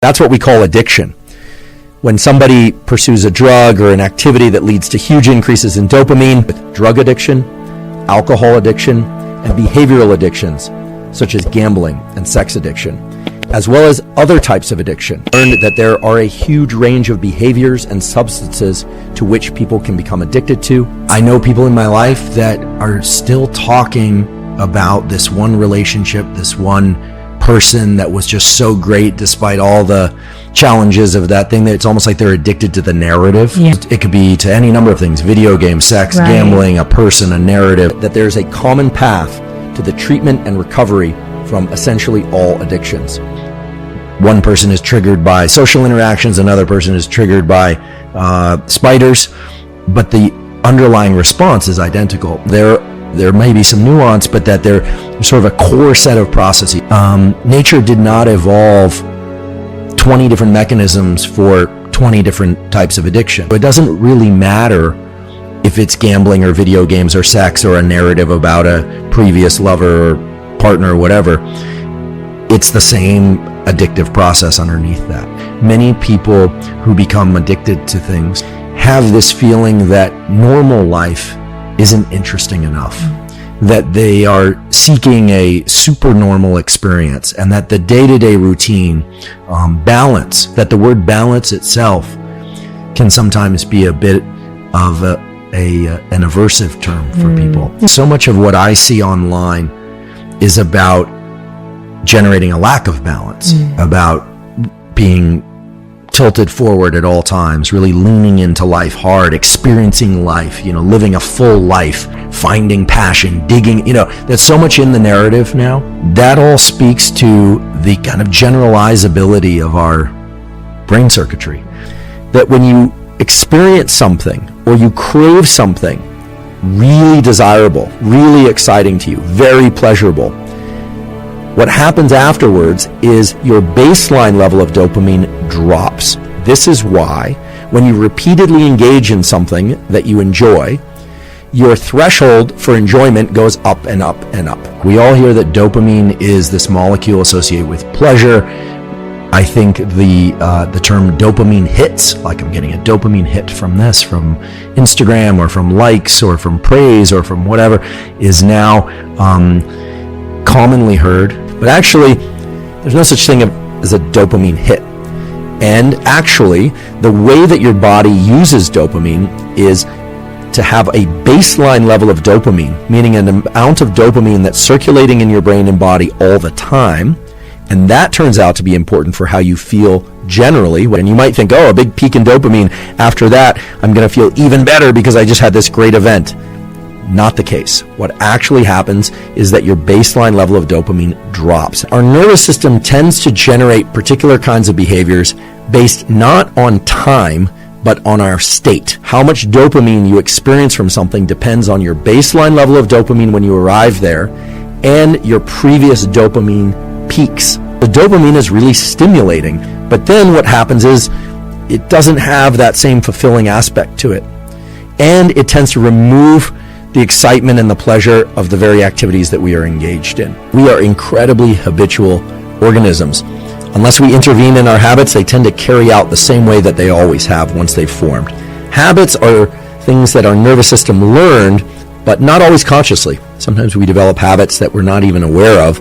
That's what we call addiction. When somebody pursues a drug or an activity that leads to huge increases in dopamine, with drug addiction, alcohol addiction, and behavioral addictions, such as gambling and sex addiction, as well as other types of addiction. Learned that there are a huge range of behaviors and substances to which people can become addicted to. I know people in my life that are still talking about this one relationship, this one person that was just so great despite all the challenges of that thing, that it's almost like they're addicted to the narrative. Yeah. It could be to any number of things: video games, sex, gambling, a person, a narrative. That there's a common path to the treatment and recovery from essentially all addictions. One person is triggered by social interactions, another person is triggered by spiders, but the underlying response is identical. There may be some nuance, but that they're sort of a core set of processes. Nature did not evolve 20 different mechanisms for 20 different types of addiction. It doesn't really matter if it's gambling or video games or sex or a narrative about a previous lover or partner or whatever. It's the same addictive process underneath that. Many people who become addicted to things have this feeling that normal life isn't interesting enough, that they are seeking a supernormal experience, and that the day-to-day routine, balance, that the word balance itself can sometimes be a bit of an aversive term for people. So much of what I see online is about generating a lack of balance, about being tilted forward at all times, really leaning into life hard, experiencing life, living a full life, finding passion, digging, there's so much in the narrative now. That all speaks to the kind of generalizability of our brain circuitry. That when you experience something or you crave something really desirable, really exciting to you, very pleasurable, what happens afterwards is your baseline level of dopamine drops. This is why when you repeatedly engage in something that you enjoy, your threshold for enjoyment goes up and up and up. We all hear that dopamine is this molecule associated with pleasure. I think the term dopamine hits, like I'm getting a dopamine hit from this, from Instagram or from likes or from praise or from whatever, is now commonly heard. But actually, there's no such thing as a dopamine hit. And actually, the way that your body uses dopamine is to have a baseline level of dopamine, meaning an amount of dopamine that's circulating in your brain and body all the time. And that turns out to be important for how you feel generally. And you might think, a big peak in dopamine, after that, I'm going to feel even better because I just had this great event. Not the case. What actually happens is that your baseline level of dopamine drops. Our nervous system tends to generate particular kinds of behaviors based not on time, but on our state. How much dopamine you experience from something depends on your baseline level of dopamine when you arrive there and your previous dopamine peaks. The dopamine is really stimulating, but then what happens is it doesn't have that same fulfilling aspect to it. And it tends to remove the excitement and the pleasure of the very activities that we are engaged in. We are incredibly habitual organisms. Unless we intervene in our habits, they tend to carry out the same way that they always have once they've formed. Habits are things that our nervous system learned, but not always consciously. Sometimes we develop habits that we're not even aware of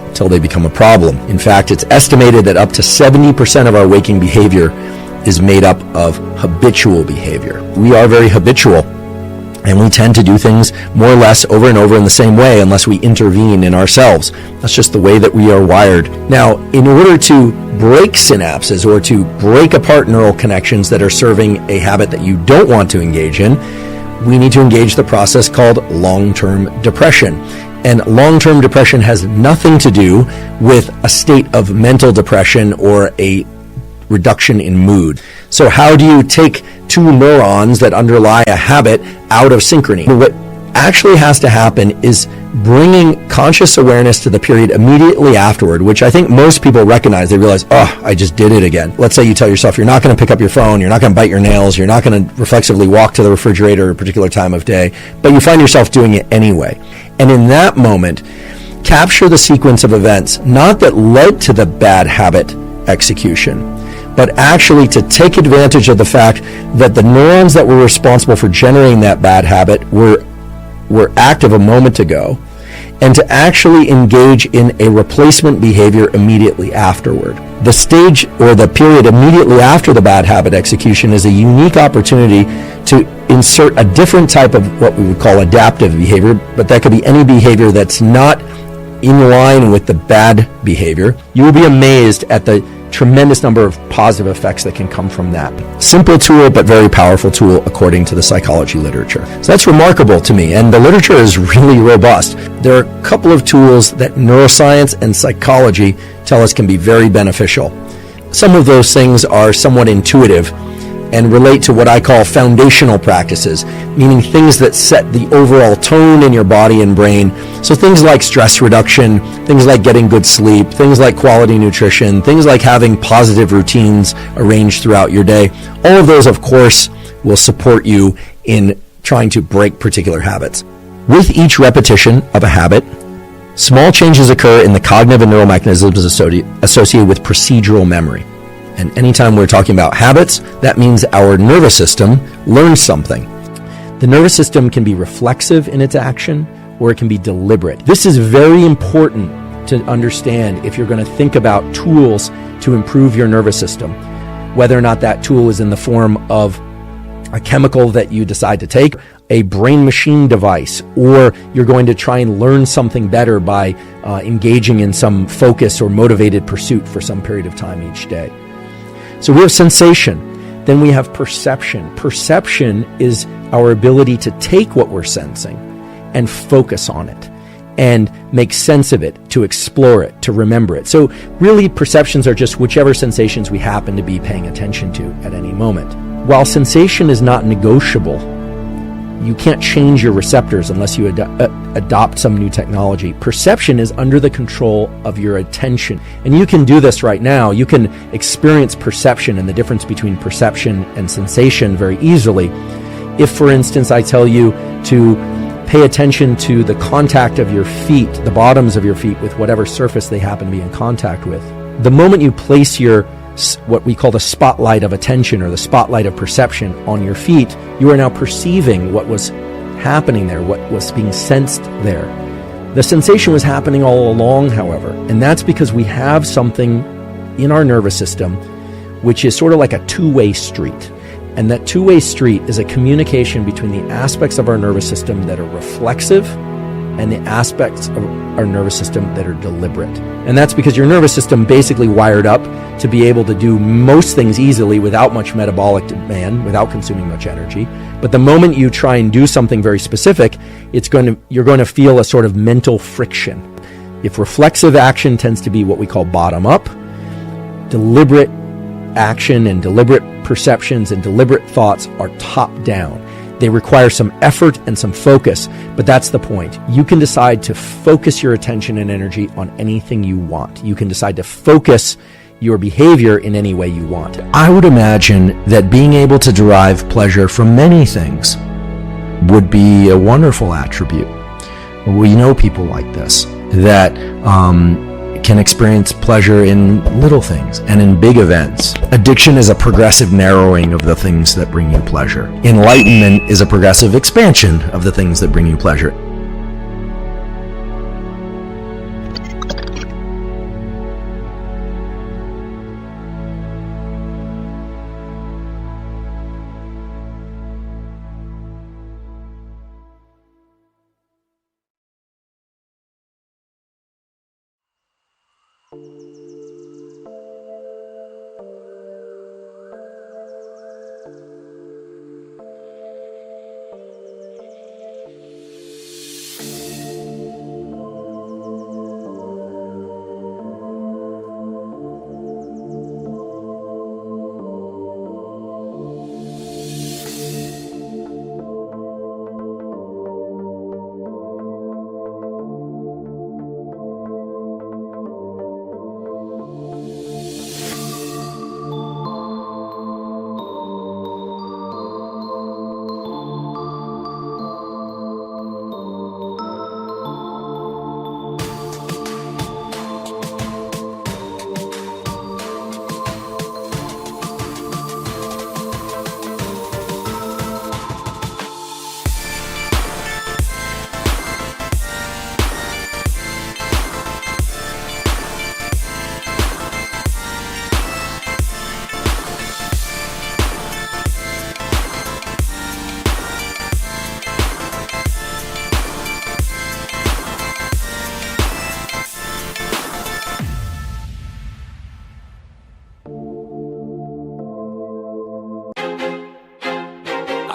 until they become a problem. In fact, it's estimated that up to 70% of our waking behavior is made up of habitual behavior. We are very habitual. And we tend to do things more or less over and over in the same way unless we intervene in ourselves. That's just the way that we are wired. Now, in order to break synapses or to break apart neural connections that are serving a habit that you don't want to engage in, we need to engage the process called long-term depression. And long-term depression has nothing to do with a state of mental depression or a reduction in mood. So how do you take two neurons that underlie a habit out of synchrony? What actually has to happen is bringing conscious awareness to the period immediately afterward, which I think most people recognize. They realize, I just did it again. Let's say you tell yourself you're not going to pick up your phone, you're not going to bite your nails, you're not going to reflexively walk to the refrigerator at a particular time of day, but you find yourself doing it anyway. And in that moment, capture the sequence of events, not that led to the bad habit execution, but actually to take advantage of the fact that the neurons that were responsible for generating that bad habit were active a moment ago, and to actually engage in a replacement behavior immediately afterward. The stage or the period immediately after the bad habit execution is a unique opportunity to insert a different type of what we would call adaptive behavior, but that could be any behavior that's not in line with the bad behavior. You will be amazed at the tremendous number of positive effects that can come from that. Simple tool, but very powerful tool according to the psychology literature. So that's remarkable to me, and the literature is really robust. There are a couple of tools that neuroscience and psychology tell us can be very beneficial. Some of those things are somewhat intuitive and relate to what I call foundational practices, meaning things that set the overall tone in your body and brain. So things like stress reduction, things like getting good sleep, things like quality nutrition, things like having positive routines arranged throughout your day. All of those, of course, will support you in trying to break particular habits. With each repetition of a habit, small changes occur in the cognitive and neural mechanisms associated with procedural memory. And anytime we're talking about habits, that means our nervous system learns something. The nervous system can be reflexive in its action, or it can be deliberate. This is very important to understand if you're going to think about tools to improve your nervous system, whether or not that tool is in the form of a chemical that you decide to take, a brain-machine device, or you're going to try and learn something better by engaging in some focus or motivated pursuit for some period of time each day. So we have sensation, then we have perception. Perception is our ability to take what we're sensing and focus on it and make sense of it, to explore it, to remember it. So really perceptions are just whichever sensations we happen to be paying attention to at any moment. While sensation is not negotiable, you can't change your receptors unless you adopt some new technology. Perception is under the control of your attention. And you can do this right now. You can experience perception and the difference between perception and sensation very easily. If, for instance, I tell you to pay attention to the contact of your feet, the bottoms of your feet, with whatever surface they happen to be in contact with, the moment you place your what we call the spotlight of attention or the spotlight of perception on your feet, you are now perceiving what was happening there, what was being sensed there. The sensation was happening all along, however, and that's because we have something in our nervous system which is sort of like a two-way street. And that two-way street is a communication between the aspects of our nervous system that are reflexive and the aspects of our nervous system that are deliberate. And that's because your nervous system basically wired up to be able to do most things easily without much metabolic demand, without consuming much energy. But the moment you try and do something very specific, you're going to feel a sort of mental friction. If reflexive action tends to be what we call bottom up, deliberate action and deliberate perceptions and deliberate thoughts are top down. They require some effort and some focus, but that's the point. You can decide to focus your attention and energy on anything you want. You can decide to focus your behavior in any way you want. I would imagine that being able to derive pleasure from many things would be a wonderful attribute. We know people like this, that can experience pleasure in little things and in big events. Addiction is a progressive narrowing of the things that bring you pleasure. Enlightenment is a progressive expansion of the things that bring you pleasure.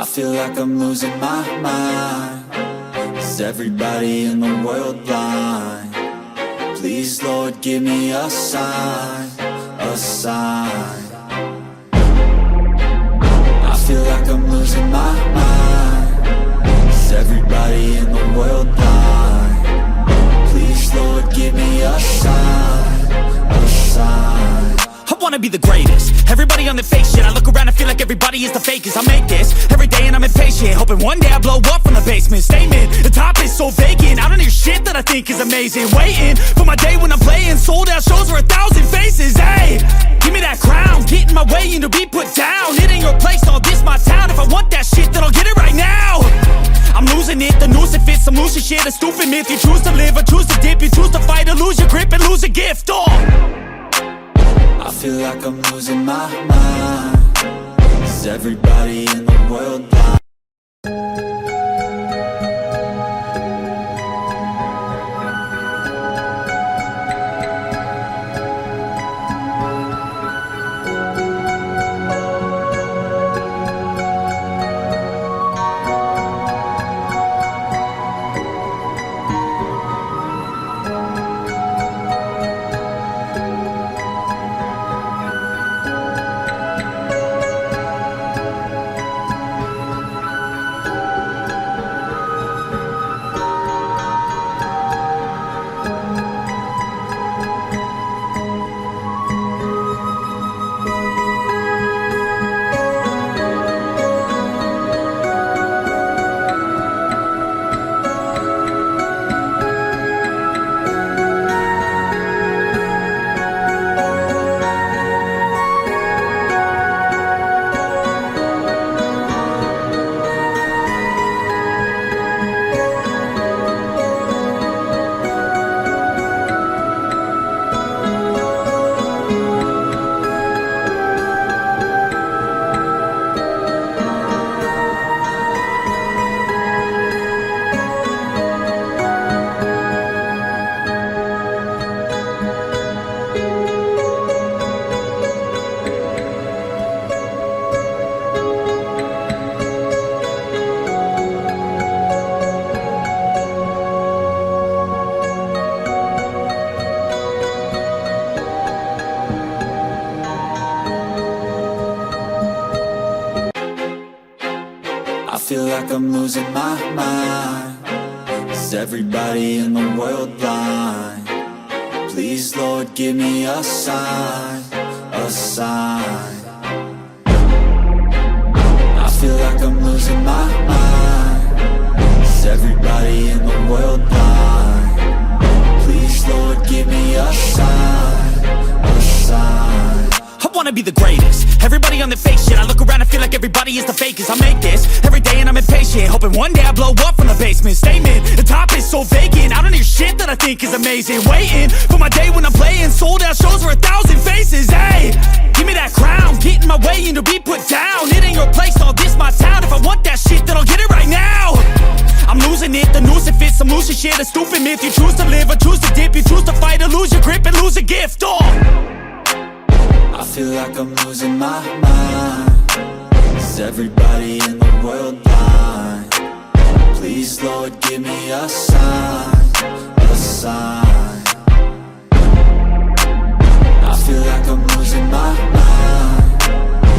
feel like I'm losing my mind. Is everybody in the world blind? Please, Lord, give me a sign, a sign. I feel like I'm losing my mind. Is everybody in the world blind? Please, Lord, give me a sign, a sign. I wanna be the greatest. Everybody on the fake shit. I look around and feel like everybody is the fakest. I make this every day and I'm impatient, hoping one day I blow up from the basement. Statement, the top is so vacant. I don't hear shit that I think is amazing. Waiting for my day when I'm playing sold out shows for 1,000 faces. Hey, give me that crown, get in my way and to be put down. It ain't your place, no, this my town. If I want that shit, then I'll get it right now. I'm losing it, the noose it fits. I'm losing shit, a stupid myth. You choose to live or choose to dip. You choose to fight or lose your grip and lose a gift. I feel like I'm losing my mind. Is everybody in the world blind? I feel like I'm losing my mind. Is everybody in the world blind? Please, Lord, give me a sign, a sign. I feel like I'm losing my mind. Is everybody in the world blind? Please, Lord, give me a sign, a sign. I wanna be the greatest. Everybody on the fake shit. I look around and feel like everybody is the fakest. I make this every day and I'm impatient, hoping one day I blow up from the basement. Statement, the top is so vacant. I don't hear shit that I think is amazing. Waiting for my day when I'm playing sold out shows for 1,000 faces. Hey, give me that crown, get in my way and to be put down. It ain't your place, no, this my town. If I want that shit, then I'll get it right now. I'm losing it, the noose it fits. I'm losing shit, a stupid myth. You choose to live or choose to dip. You choose to fight or lose your grip and lose a gift. I feel like I'm losing my mind. Is everybody in the world blind? Please, Lord, give me a sign, a sign. I feel like I'm losing my mind.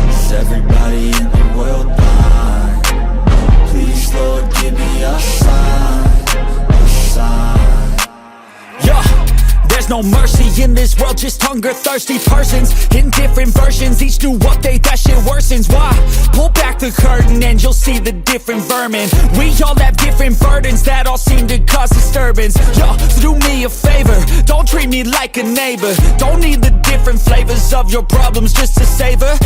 Is everybody in the world blind? Please, Lord, give me a sign, a sign. Yeah. There's no mercy in this world, just hunger-thirsty persons in different versions, each new update, that shit worsens. Why? Pull back the curtain and you'll see the different vermin. We all have different burdens that all seem to cause disturbance. Yo, so do me a favor, don't treat me like a neighbor. Don't need the different flavors of your problems just to savor.